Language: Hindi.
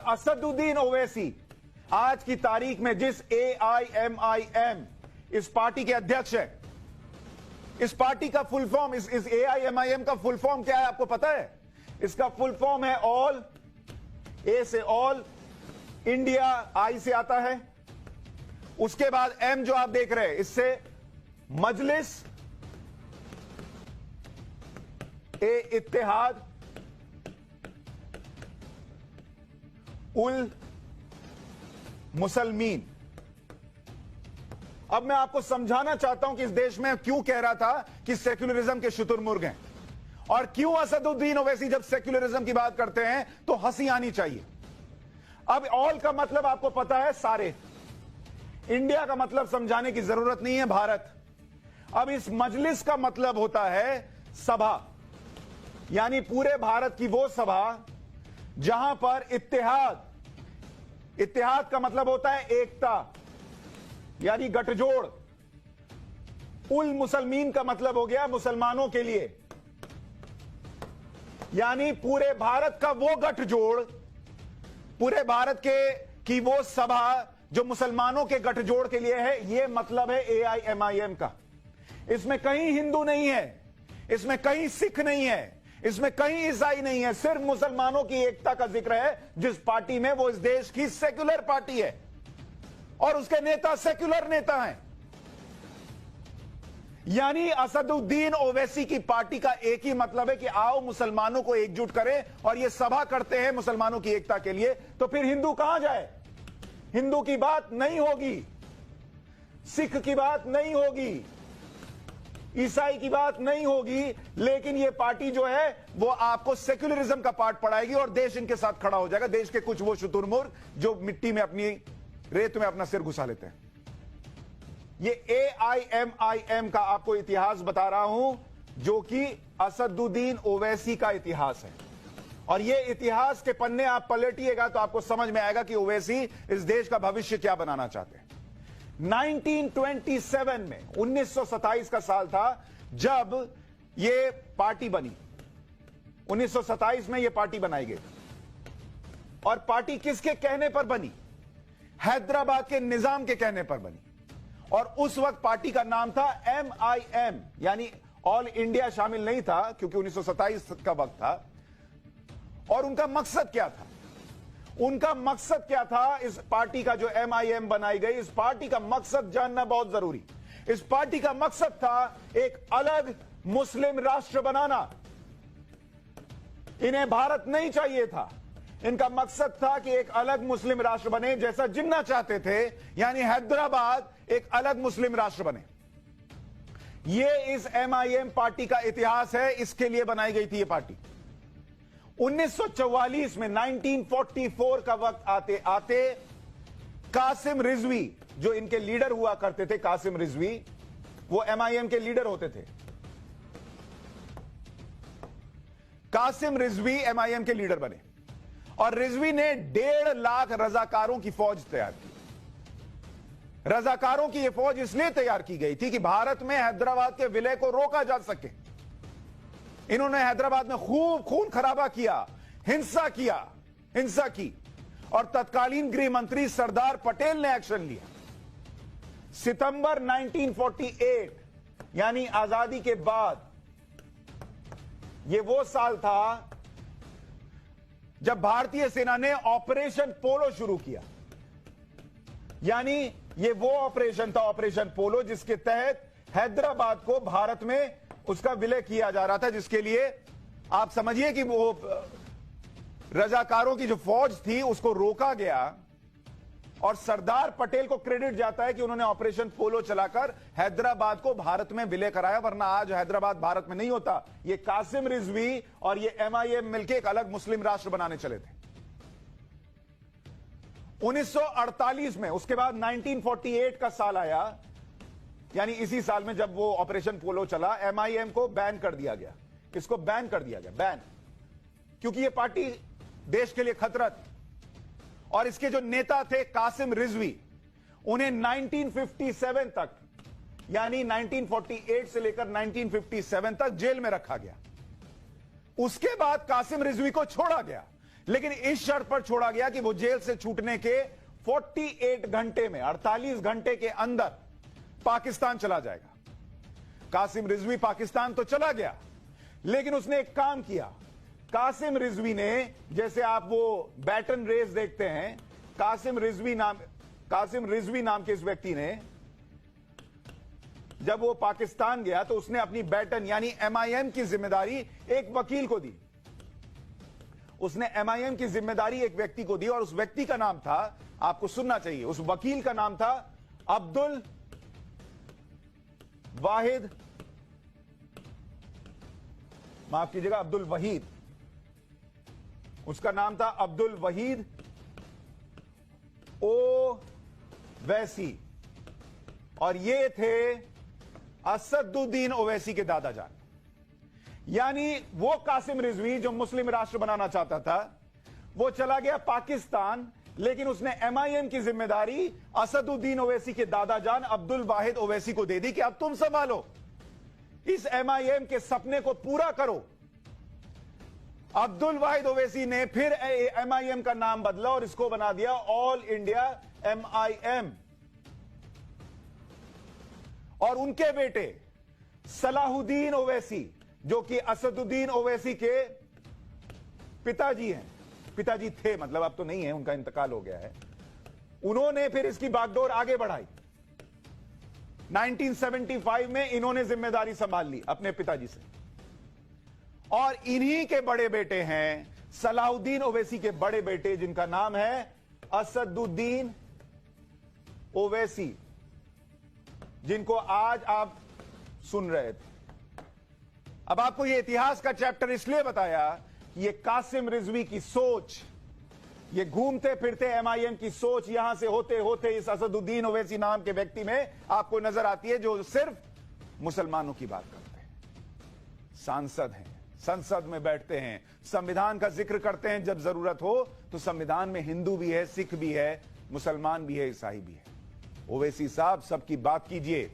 असदुद्दीन ओवैसी आज की तारीख में जिस AIMIM इस पार्टी के अध्यक्ष है, इस पार्टी का फुल फॉर्म, इस AIMIM का फुल फॉर्म क्या है आपको पता है? इसका फुल फॉर्म है ऑल, ए से ऑल इंडिया, आई से आता है, उसके बाद एम जो आप देख रहे हैं इससे मजलिस ए इत्तेहाद उल मुसलमीन। अब मैं आपको समझाना चाहता हूं कि इस देश में क्यों कह रहा था कि सेक्युलरिज्म के शुतुरमुर्ग हैं और क्यों असदुद्दीन ओवैसी जब सेक्युलरिज्म की बात करते हैं तो हंसी आनी चाहिए। अब ऑल का मतलब आपको पता है सारे, इंडिया का मतलब समझाने की जरूरत नहीं है, भारत। अब इस मजलिस का मतलब होता है सभा, यानी पूरे भारत की वो सभा जहां पर इत्तेहाद, इत्तेहाद का मतलब होता है एकता यानी गठजोड़, उल मुसलमीन का मतलब हो गया मुसलमानों के लिए, यानी पूरे भारत का वो गठजोड़, पूरे भारत की वो सभा जो मुसलमानों के गठजोड़ के लिए है। ये मतलब है AIMIM का। इसमें कहीं हिंदू नहीं है, इसमें कहीं सिख नहीं है, इसमें कहीं ईसाई नहीं है, सिर्फ मुसलमानों की एकता का जिक्र है जिस पार्टी में वो इस देश की सेक्युलर पार्टी है और उसके नेता सेक्युलर नेता हैं। यानी असदुद्दीन ओवैसी की पार्टी का एक ही मतलब है कि आओ मुसलमानों को एकजुट करें, और ये सभा करते हैं मुसलमानों की एकता के लिए। तो फिर हिंदू कहां जाए? हिंदू की बात नहीं होगी, सिख की बात नहीं होगी, ईसाई की बात नहीं होगी, लेकिन ये पार्टी जो है वो आपको सेक्युलरिज्म का पार्ट पढ़ाएगी और देश इनके साथ खड़ा हो जाएगा। देश के कुछ वो शुतुरमुर्ग जो मिट्टी में अपनी रेत में अपना सिर घुसा लेते हैं। ये AIMIM का आपको इतिहास बता रहा हूं जो कि असदुद्दीन ओवैसी का इतिहास है, और ये इतिहास के पन्ने आप पलटिएगा तो आपको समझ में आएगा कि ओवैसी इस देश का भविष्य क्या बनाना चाहते हैं। 1927 में 1927 का साल था जब ये पार्टी बनी। 1927 में ये पार्टी बनाई गई और पार्टी किसके कहने पर बनी? हैदराबाद के निजाम के कहने पर बनी, और उस वक्त पार्टी का नाम था MIM, यानी ऑल इंडिया शामिल नहीं था क्योंकि 1927 का वक्त था। और उनका मकसद क्या था? उनका मकसद क्या था? इस पार्टी का जो MIM बनाई गई, इस पार्टी का मकसद जानना बहुत जरूरी। इस पार्टी का मकसद था एक अलग मुस्लिम राष्ट्र बनाना। इन्हें भारत नहीं चाहिए था, इनका मकसद था कि एक अलग मुस्लिम राष्ट्र बने, जैसा जिन्ना चाहते थे, यानी हैदराबाद एक अलग मुस्लिम राष्ट्र बने। यह इस MIM पार्टी का इतिहास है, इसके लिए बनाई गई थी यह पार्टी। 1944 में 1944 का वक्त आते आते कासिम रिजवी, जो इनके लीडर हुआ करते थे, कासिम रिजवी वो MIM के लीडर होते थे। कासिम रिजवी MIM के लीडर बने और रिजवी ने 1.5 लाख रजाकारों की फौज तैयार की। रजाकारों की यह फौज इसलिए तैयार की गई थी कि भारत में हैदराबाद के विलय को रोका जा सके। इन्होंने हैदराबाद में खूब खून खराबा किया, हिंसा की, और तत्कालीन गृह मंत्री सरदार पटेल ने एक्शन लिया। सितंबर 1948 यानी आजादी के बाद, यह वो साल था जब भारतीय सेना ने ऑपरेशन पोलो शुरू किया। यानी यह वो ऑपरेशन था, ऑपरेशन पोलो, जिसके तहत हैदराबाद को भारत में उसका विलय किया जा रहा था, जिसके लिए आप समझिए कि वो रजाकारों की जो फौज थी उसको रोका गया। और सरदार पटेल को क्रेडिट जाता है कि उन्होंने ऑपरेशन पोलो चलाकर हैदराबाद को भारत में विलय कराया, वरना आज हैदराबाद भारत में नहीं होता। ये कासिम रिजवी और ये MIM मिलकर एक अलग मुस्लिम राष्ट्र बनाने चले थे 1948 में। उसके बाद 1948 का साल आया, यानी इसी साल में जब वो ऑपरेशन पोलो चला, MIM को बैन कर दिया गया। इसको बैन कर दिया गया, बैन, क्योंकि ये पार्टी देश के लिए खतरा थी। और इसके जो नेता थे कासिम रिजवी, उन्हें 1957 तक, यानी 1948 से लेकर 1957 तक जेल में रखा गया। उसके बाद कासिम रिजवी को छोड़ा गया, लेकिन इस शर्त पर छोड़ा गया कि वो जेल से छूटने के 48 घंटे में, 48 घंटे के अंदर पाकिस्तान चला जाएगा। कासिम रिजवी पाकिस्तान तो चला गया, लेकिन उसने एक काम किया। कासिम रिजवी ने, जैसे आप वो बैटन रेस देखते हैं, कासिम रिजवी नाम के इस व्यक्ति ने जब वो पाकिस्तान गया तो उसने अपनी बैटन यानी MIM की जिम्मेदारी एक वकील को दी। उसने MIM की जिम्मेदारी एक व्यक्ति को दी और उस व्यक्ति का नाम था, आपको सुनना चाहिए, उस वकील का नाम था अब्दुल वाहिद, माफ कीजिएगा, अब्दुल वहीद। उसका नाम था अब्दुल वहीद ओवैसी, और ये थे असदुद्दीन ओवैसी के दादाजान। यानी वो कासिम रिजवी जो मुस्लिम राष्ट्र बनाना चाहता था, वो चला गया पाकिस्तान, लेकिन उसने MIM की जिम्मेदारी असदुद्दीन ओवैसी के दादाजान अब्दुल वाहिद ओवैसी को दे दी कि अब तुम संभालो, इस MIM के सपने को पूरा करो। अब्दुल वाहिद ओवैसी ने फिर MIM का नाम बदला और इसको बना दिया ऑल इंडिया MIM। और उनके बेटे सलाहुद्दीन ओवैसी, जो कि असदुद्दीन ओवैसी के पिताजी हैं, पिताजी थे मतलब, अब तो नहीं है, उनका इंतकाल हो गया है, उन्होंने फिर इसकी बागडोर आगे बढ़ाई। 1975 में इन्होंने जिम्मेदारी संभाल ली अपने पिताजी से, और इन्हीं के बड़े बेटे हैं सलाहुद्दीन ओवैसी के बड़े बेटे, जिनका नाम है असदुद्दीन ओवैसी, जिनको आज आप सुन रहे थे। अब आपको यह इतिहास का चैप्टर इसलिए बताया, ये कासिम रिजवी की सोच, ये घूमते फिरते MIM की सोच यहां से होते होते इस असदुद्दीन ओवैसी नाम के व्यक्ति में आपको नजर आती है, जो सिर्फ मुसलमानों की बात करते हैं, सांसद हैं, संसद में बैठते हैं, संविधान का जिक्र करते हैं जब जरूरत हो तो संविधान में हिंदू भी है, सिख भी है, मुसलमान भी है, ईसाई भी है। ओवैसी साहब, सबकी बात कीजिए।